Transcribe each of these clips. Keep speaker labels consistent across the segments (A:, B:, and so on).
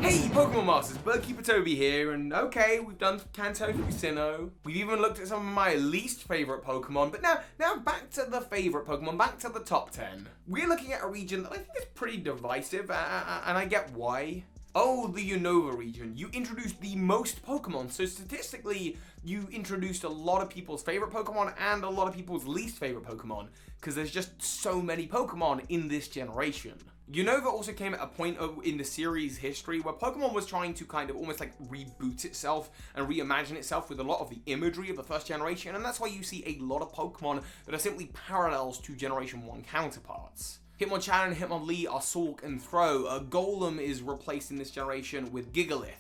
A: Hey Pokemon Masters, Birdkeeper Toby here, and okay, we've done Kanto through Sinnoh. We've even looked at some of my least favourite Pokemon, but now back to the favourite Pokemon, back to the top 10. We're looking at a region that I think is pretty divisive, and I get why. Oh, the Unova region. You introduced the most Pokemon, so statistically, you introduced a lot of people's favorite Pokemon and a lot of people's least favorite Pokemon, because there's just so many Pokemon in this generation. Unova also came at a point in the series history where Pokemon was trying to kind of almost like reboot itself and reimagine itself with a lot of the imagery of the first generation, and that's why you see a lot of Pokemon that are simply parallels to Generation 1 counterparts. Hitmonchan and Hitmonlee are Sulk and Throw. Golem is replaced in this generation with Gigalith.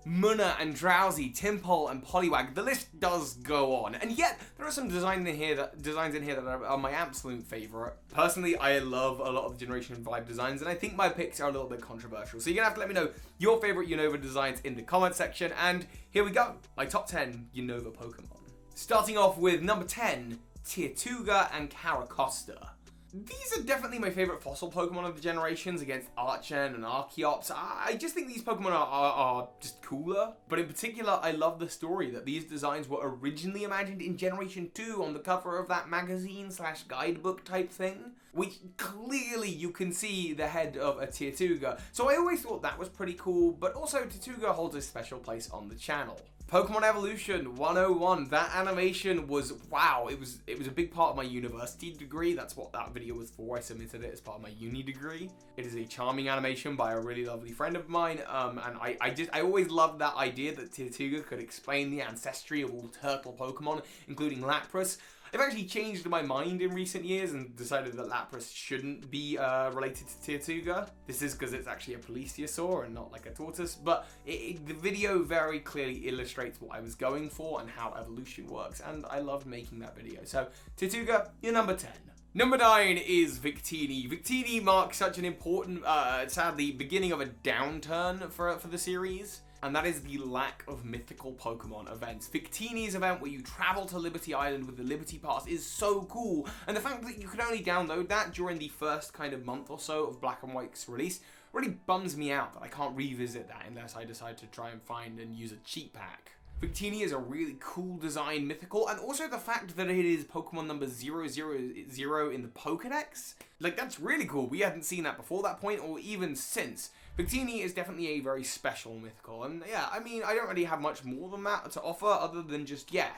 A: Munna and Drowsy, Tympole and Poliwag. The list does go on, and yet there are some designs in here that are my absolute favourite. Personally, I love a lot of the Generation 5 designs, and I think my picks are a little bit controversial. So you're gonna have to let me know your favourite Unova designs in the comment section, and here we go, my top 10 Unova Pokemon. Starting off with number 10, Tirtouga and Caracosta. These are definitely my favourite fossil Pokemon of the generations against Archen and Archeops. I just think these Pokemon are just cooler. But in particular, I love the story that these designs were originally imagined in Generation 2 on the cover of that magazine/guidebook type thing, which clearly you can see the head of a Tirtouga. So I always thought that was pretty cool, but also Tirtouga holds a special place on the channel. Pokemon Evolution 101, that animation was, wow, it was a big part of my university degree. That's what that video was for. I submitted it as part of my uni degree. It is a charming animation by a really lovely friend of mine, and I always loved that idea that Tirtouga could explain the ancestry of all turtle Pokemon, including Lapras. I've actually changed my mind in recent years and decided that Lapras shouldn't be related to Tirtouga. This is because it's actually a plesiosaur and not like a tortoise, but the video very clearly illustrates what I was going for and how evolution works, and I loved making that video. So, Tirtouga, you're number 10. Number 9 is Victini. Victini marks such an important, sadly, beginning of a downturn for the series. And that is the lack of mythical Pokemon events. Victini's event where you travel to Liberty Island with the Liberty Pass is so cool, and the fact that you could only download that during the first kind of month or so of Black and White's release really bums me out that I can't revisit that unless I decide to try and find and use a cheat pack. Victini is a really cool design mythical, and also the fact that it is Pokemon number 000 in the Pokedex, like, that's really cool. We hadn't seen that before that point or even since. Victini is definitely a very special mythical, and yeah, I mean, I don't really have much more than that to offer other than just, yeah,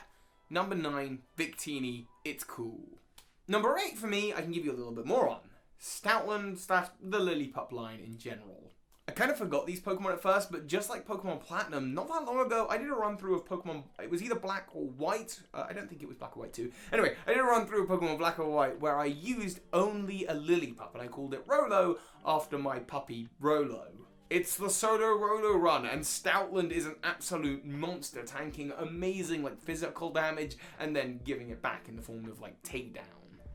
A: number 9, Victini, it's cool. Number 8 for me, I can give you a little bit more on. Stoutland / the Lillipup line in general. I kind of forgot these Pokemon at first, but just like Pokemon Platinum, not that long ago, I did a run through of Pokemon, it was either Black or White, I don't think it was Black or White too. Anyway, I did a run through of Pokemon Black or White where I used only a Lillipup, and I called it Rolo after my puppy, Rolo. It's the solo Rolo run, and Stoutland is an absolute monster, tanking amazing like physical damage, and then giving it back in the form of like takedown.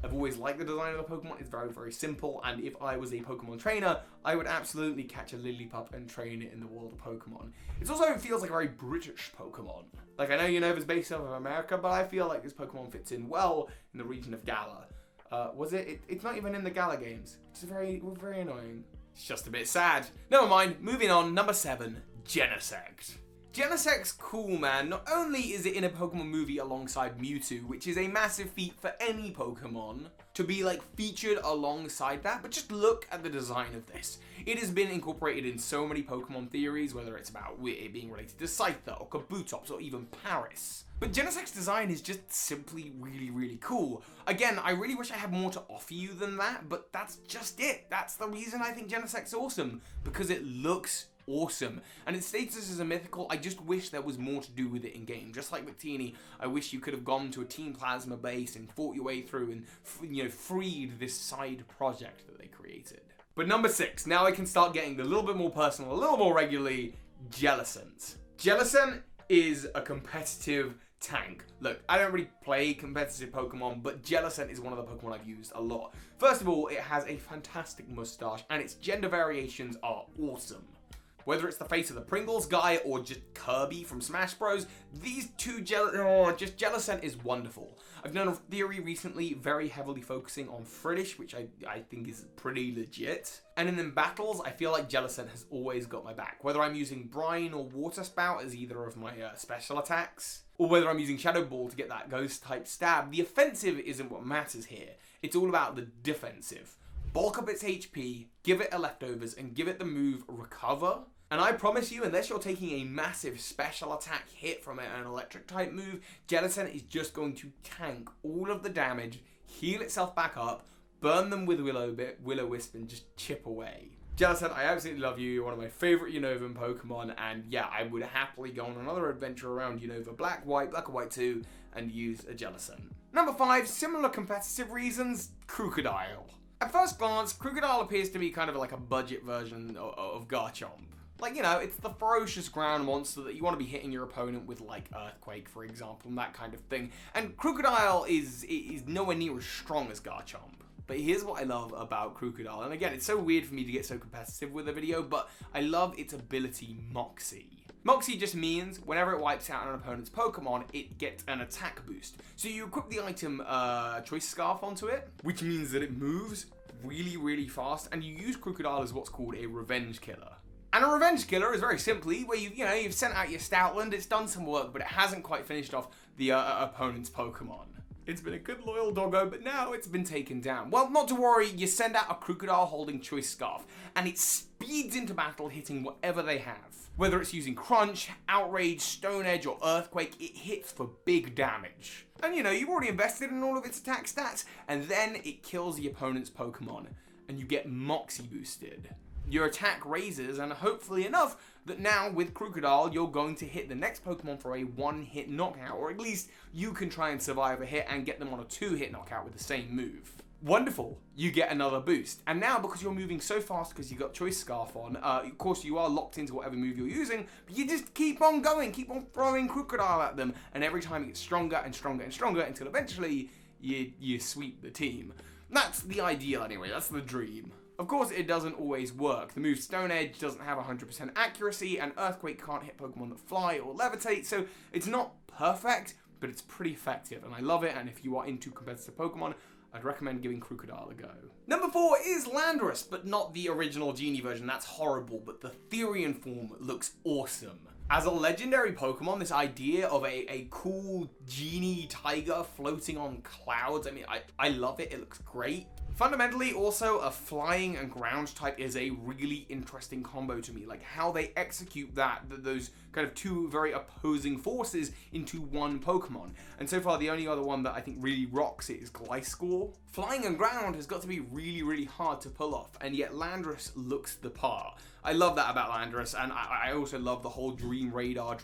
A: I've always liked the design of the Pokemon. It's very, very simple, and if I was a Pokemon trainer, I would absolutely catch a Lillipup and train it in the world of Pokemon. It feels like a very British Pokemon. Like, I know Unova's based off of America, but I feel like this Pokemon fits in well in the region of Galar. It's not even in the Galar games, which is very annoying. It's just a bit sad. Never mind, moving on, number 7, Genesect. Genesect's cool, man. Not only is it in a Pokemon movie alongside Mewtwo, which is a massive feat for any Pokemon to be like featured alongside that, but just look at the design of this. It has been incorporated in so many Pokemon theories, whether it's about it being related to Scyther or Kabutops or even Paris. But Genesect's design is just simply really, really cool. Again, I really wish I had more to offer you than that, but that's just it. That's the reason I think Genesect's awesome, because it looks awesome. And its status as a mythical, I just wish there was more to do with it in game. Just like Victini, I wish you could have gone to a Team Plasma base and fought your way through and freed this side project that they created. But number 6, now I can start getting a little bit more personal, a little more regularly, Jellicent. Jellicent is a competitive tank. Look, I don't really play competitive Pokemon, but Jellicent is one of the Pokemon I've used a lot. First of all, it has a fantastic mustache, and its gender variations are awesome. Whether it's the face of the Pringles guy or just Kirby from Smash Bros, these two Jellicent is wonderful. I've done a theory recently very heavily focusing on Friddish, which I think is pretty legit. And in them battles, I feel like Jellicent has always got my back. Whether I'm using Brine or Water Spout as either of my special attacks, or whether I'm using Shadow Ball to get that ghost type stab, the offensive isn't what matters here. It's all about the defensive. Bulk up its HP, give it a leftovers, and give it the move Recover. And I promise you, unless you're taking a massive special attack hit from an electric type move, Jellicent is just going to tank all of the damage, heal itself back up, burn them with Will-O-Wisp, and just chip away. Jellicent, I absolutely love you. You're one of my favorite Unovan Pokemon, and yeah, I would happily go on another adventure around Unova Black and White 2, and use a Jellicent. Number 5, similar competitive reasons, Crocodile. At first glance, Crocodile appears to be kind of like a budget version of Garchomp. Like, you know, it's the ferocious ground monster that you want to be hitting your opponent with, like, Earthquake, for example, and that kind of thing. And Crocodile is nowhere near as strong as Garchomp. But here's what I love about Crocodile. And again, it's so weird for me to get so competitive with a video, but I love its ability Moxie. Moxie just means whenever it wipes out an opponent's Pokemon, it gets an attack boost. So you equip the item Choice Scarf onto it, which means that it moves really, really fast, and you use Crocodile as what's called a Revenge Killer. And a Revenge Killer is very simply where you've sent out your Stoutland, it's done some work, but it hasn't quite finished off the opponent's Pokemon. It's been a good loyal doggo, but now it's been taken down. Well, not to worry, you send out a Crocodile holding Choice Scarf, and it speeds into battle hitting whatever they have. Whether it's using Crunch, Outrage, Stone Edge, or Earthquake, it hits for big damage. And you know, you've already invested in all of its attack stats, and then it kills the opponent's Pokemon, and you get Moxie boosted. Your attack raises, and hopefully enough that now with Crocodile, you're going to hit the next Pokemon for a one-hit knockout, or at least you can try and survive a hit and get them on a two-hit knockout with the same move. Wonderful, you get another boost. And now, because you're moving so fast because you've got Choice Scarf on, of course you are locked into whatever move you're using, but you just keep on going, keep on throwing Crocodile at them, and every time it gets stronger and stronger and stronger until eventually you sweep the team. That's the ideal anyway, that's the dream. Of course, it doesn't always work. The move Stone Edge doesn't have 100% accuracy, and Earthquake can't hit Pokemon that fly or levitate, so it's not perfect, but it's pretty effective, and I love it, and if you are into competitive Pokemon, I'd recommend giving Crocodile a go. Number 4 is Landorus, but not the original Genie version. That's horrible, but the Therian form looks awesome. As a legendary Pokemon, this idea of a cool genie tiger floating on clouds, I mean, I love it. It looks great. Fundamentally, also, a flying and ground type is a really interesting combo to me. Like, how they execute those kind of two very opposing forces into one Pokemon. And so far, the only other one that I think really rocks it is Gliscor. Flying and ground has got to be really, really hard to pull off, and yet Landorus looks the part. I love that about Landorus, and I also love the whole Dream Radar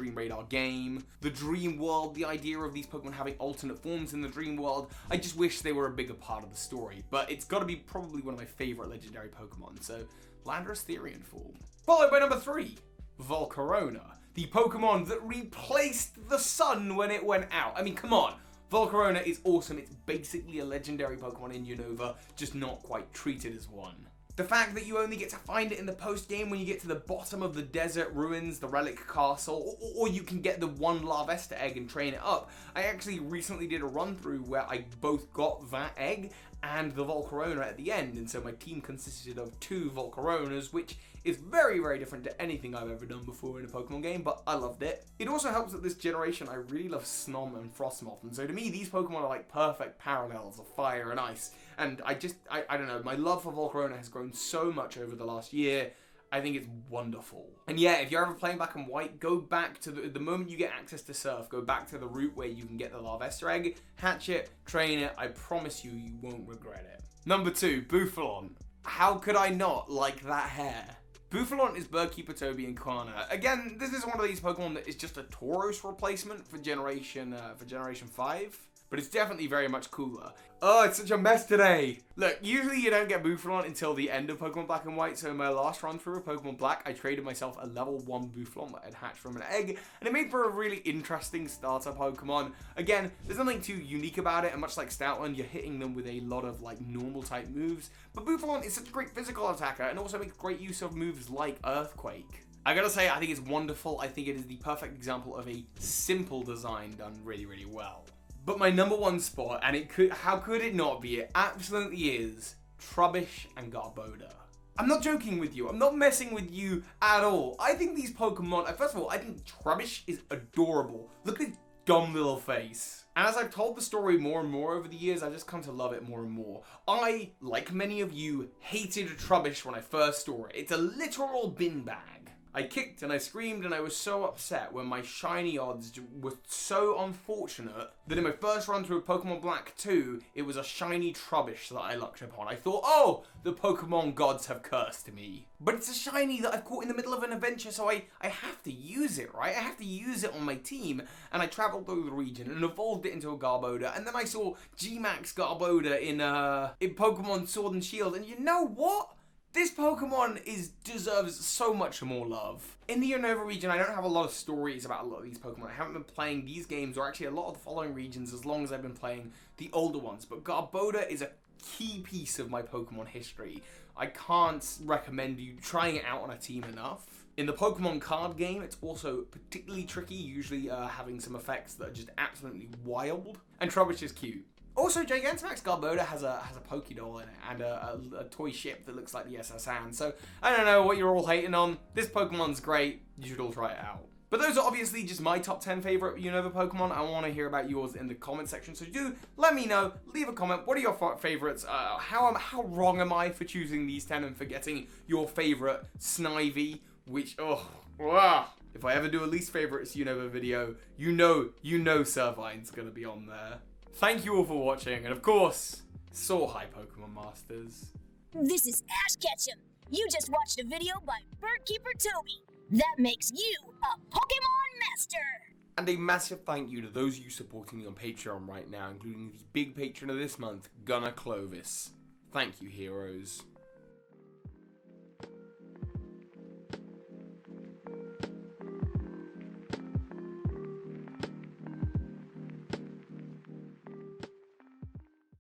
A: game. The Dream World, the idea of these Pokemon having alternate forms in the Dream World. I just wish they were a bigger part of the story, but it's got to be probably one of my favorite legendary Pokemon, so Landorus Therian form. Followed by number 3, Volcarona, the Pokemon that replaced the sun when it went out. I mean, come on. Volcarona is awesome. It's basically a legendary Pokemon in Unova, just not quite treated as one. The fact that you only get to find it in the post-game when you get to the bottom of the desert ruins, the relic castle, or you can get the one Larvesta egg and train it up. I actually recently did a run-through where I both got that egg and the Volcarona at the end, and so my team consisted of 2 Volcaronas, which is very, very different to anything I've ever done before in a Pokemon game, but I loved it. It also helps that this generation, I really love Snom and Frostmoth, and so to me, these Pokemon are like perfect parallels of fire and ice, and I don't know, my love for Volcarona has grown so much over the last year. I think it's wonderful. And yeah, if you're ever playing Black and White, go back to the moment you get access to Surf, go back to the route where you can get the Larvesta egg, hatch it, train it. I promise you, you won't regret it. Number 2, Bouffalant. How could I not like that hair? Bouffalant is Birdkeeper Toby and Kana. Again, this is one of these Pokemon that is just a Tauros replacement for Generation 5. But it's definitely very much cooler. Oh, it's such a mess today. Look, usually you don't get Bouffalant until the end of Pokemon Black and White, so in my last run through of Pokemon Black, I traded myself a level 1 Bouffalant that had hatched from an egg, and it made for a really interesting starter Pokemon. Again, there's nothing too unique about it, and much like Stoutland, you're hitting them with a lot of like normal type moves, but Bouffalant is such a great physical attacker, and also makes great use of moves like Earthquake. I gotta say, I think it's wonderful. I think it is the perfect example of a simple design done really, really well. But my number one spot, and how could it not be? It absolutely is Trubbish and Garbodor. I'm not joking with you. I'm not messing with you at all. I think these Pokemon, first of all, I think Trubbish is adorable. Look at his dumb little face. And as I've told the story more and more over the years, I've just come to love it more and more. I, like many of you, hated Trubbish when I first saw it. It's a literal bin bag. I kicked and I screamed and I was so upset when my shiny odds were so unfortunate that in my first run through of Pokemon Black 2, it was a shiny Trubbish that I lucked upon. I thought, oh, the Pokemon gods have cursed me. But it's a shiny that I've caught in the middle of an adventure, so I have to use it, right? I have to use it on my team. And I travelled through the region and evolved it into a Garbodor. And then I saw G-Max Garbodor in Pokemon Sword and Shield. And you know what? This Pokemon deserves so much more love. In the Unova region, I don't have a lot of stories about a lot of these Pokemon. I haven't been playing these games, or actually a lot of the following regions, as long as I've been playing the older ones. But Garbodor is a key piece of my Pokemon history. I can't recommend you trying it out on a team enough. In the Pokemon card game, it's also particularly tricky, usually having some effects that are just absolutely wild. And Trubbish is cute. Also, Gigantamax Garbodor has a Pokédoll in it and a toy ship that looks like the SS Anne. So, I don't know what you're all hating on. This Pokemon's great. You should all try it out. But those are obviously just my top 10 favorite Unova Pokemon. I want to hear about yours in the comment section. So do let me know. Leave a comment. What are your favorites? How wrong am I for choosing these 10 and forgetting your favorite Snivy? Which, if I ever do a least favorites Unova video, you know Servine's going to be on there. Thank you all for watching, and of course, soar high, Pokemon Masters.
B: This is Ash Ketchum. You just watched a video by Birdkeeper Toby. That makes you a Pokemon Master!
A: And a massive thank you to those of you supporting me on Patreon right now, including the big patron of this month, Gunnar Clovis. Thank you, heroes.